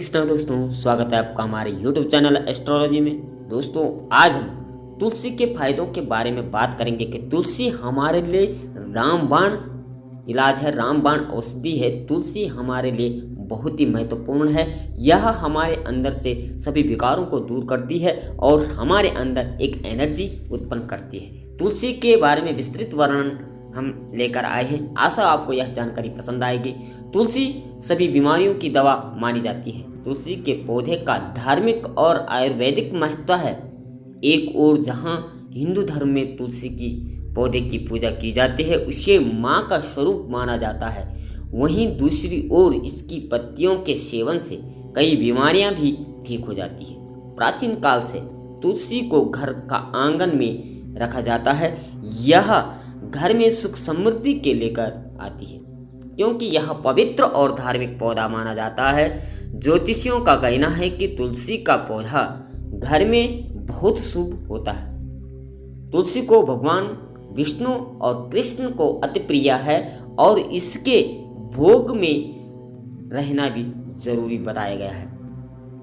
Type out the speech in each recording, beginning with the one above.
कृष्णा दोस्तों, स्वागत है आपका हमारे YouTube चैनल एस्ट्रोलॉजी में। दोस्तों, आज हम तुलसी के फायदों के बारे में बात करेंगे कि तुलसी हमारे लिए रामबाण इलाज है, रामबाण औषधि है। तुलसी हमारे लिए बहुत ही महत्वपूर्ण है। यह हमारे अंदर से सभी विकारों को दूर करती है और हमारे अंदर एक एनर्जी उत्पन्न करती है। तुलसी के बारे में विस्तृत वर्णन हम लेकर आए हैं। आशा आपको यह जानकारी पसंद आएगी। तुलसी सभी बीमारियों की दवा मानी जाती है। तुलसी के पौधे का धार्मिक और आयुर्वेदिक महत्व है। एक ओर जहां हिंदू धर्म में तुलसी की पौधे की पूजा की जाती है, उसे माँ का स्वरूप माना जाता है, वहीं दूसरी ओर इसकी पत्तियों के सेवन से कई बीमारियां भी ठीक हो जाती है। प्राचीन काल से तुलसी को घर का आंगन में रखा जाता है। यह घर में सुख समृद्धि के लेकर आती है, क्योंकि यह पवित्र और धार्मिक पौधा माना जाता है। ज्योतिषियों का कहना है कि तुलसी का पौधा घर में बहुत शुभ होता है। तुलसी को भगवान विष्णु और कृष्ण को अति प्रिय है और इसके भोग में रहना भी जरूरी बताया गया है।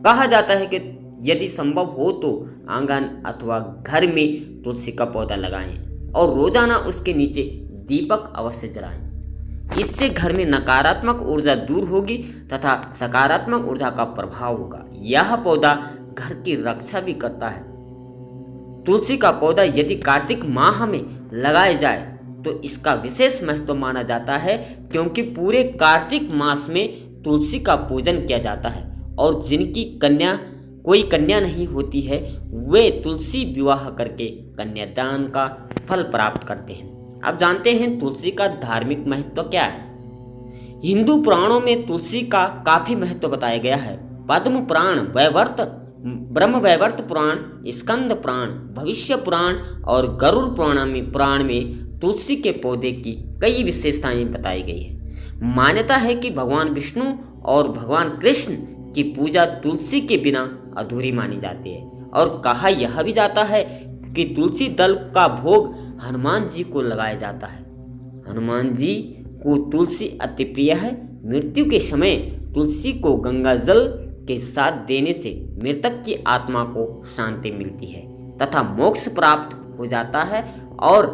कहा जाता है कि यदि संभव हो तो आंगन अथवा घर में तुलसी का पौधा लगाएं और रोजाना उसके नीचे दीपक अवश्य जलाएं। इससे घर में नकारात्मक ऊर्जा दूर होगी तथा सकारात्मक ऊर्जा का प्रभाव होगा। यह पौधा घर की रक्षा भी करता है। तुलसी का पौधा यदि कार्तिक माह में लगाया जाए तो इसका विशेष महत्व माना जाता है, क्योंकि पूरे कार्तिक मास में तुलसी का पूजन किया जाता है और जिनकी कोई कन्या नहीं होती है, वे तुलसी विवाह करके कन्यादान का फल प्राप्त करते हैं। अब जानते हैं तुलसी का धार्मिक महत्व क्या है। हिंदू पुराणों में तुलसी का काफी महत्व बताया गया है। पद्म पुराण, ब्रह्म वैवर्त पुराण, स्कंद पुराण, भविष्य पुराण और गरुड़ पुराण में तुलसी के पौधे की कई विशेषताएं बताई गई है। मान्यता है कि भगवान विष्णु और भगवान कृष्ण की पूजा तुलसी के बिना अधूरी मानी जाती है और कहा यह भी जाता है कि तुलसी दल का भोग हनुमान जी को लगाया जाता है। हनुमान जी को तुलसी अति प्रिय है। मृत्यु के समय तुलसी को गंगा जल के साथ देने से मृतक की आत्मा को शांति मिलती है तथा मोक्ष प्राप्त हो जाता है और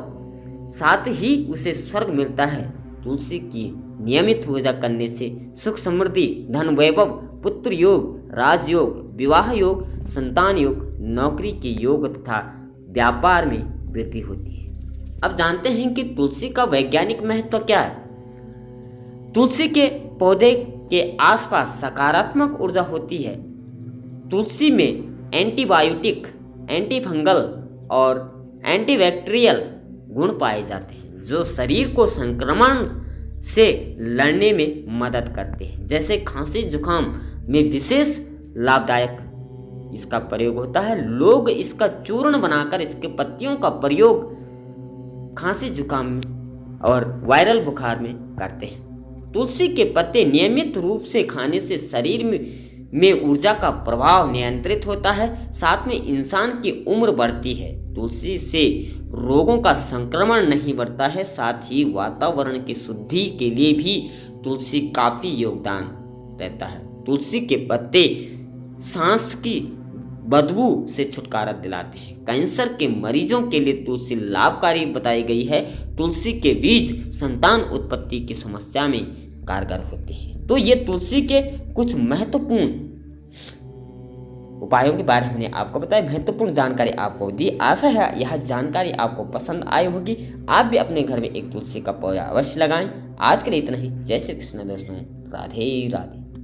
साथ ही उसे स्वर्ग मिलता है। तुलसी की नियमित पूजा करने से सुख समृद्धि, धन वैभव, पुत्र योग, राजयोग, विवाह योग, संतान योग, नौकरी के योग तथा व्यापार में वृद्धि होती है। अब जानते हैं कि तुलसी का वैज्ञानिक महत्व क्या है। तुलसी के पौधे के आसपास सकारात्मक ऊर्जा होती है। तुलसी में एंटीबायोटिक, एंटीफंगल और एंटीबैक्टीरियल गुण पाए जाते हैं, जो शरीर को संक्रमण से लड़ने में मदद करते हैं। जैसे खांसी जुकाम में विशेष लाभदायक इसका प्रयोग होता है। लोग इसका चूर्ण बनाकर इसके पत्तियों का प्रयोग खांसी जुकाम और वायरल बुखार में करते हैं। तुलसी के पत्ते नियमित रूप से खाने से शरीर में ऊर्जा का प्रभाव नियंत्रित होता है, साथ में इंसान की उम्र बढ़ती है। तुलसी से रोगों का संक्रमण नहीं बढ़ता है, साथ ही वातावरण की शुद्धि के लिए भी तुलसी काफी योगदान रहता है। तुलसी के पत्ते सांस की बदबू से छुटकारा दिलाते हैं। कैंसर के मरीजों के लिए तुलसी लाभकारी बताई गई है। तुलसी के बीज संतान उत्पत्ति की समस्या में कारगर होते हैं। तो ये तुलसी के कुछ महत्वपूर्ण उपायों के बारे में मैंने आपको बताया, महत्वपूर्ण जानकारी आपको दी। आशा है यह जानकारी आपको पसंद आई होगी। आप भी अपने घर में एक तुलसी का पौधा अवश्य लगाएं। आज के लिए इतना ही। जय श्री कृष्ण दोस्तों, राधे राधे।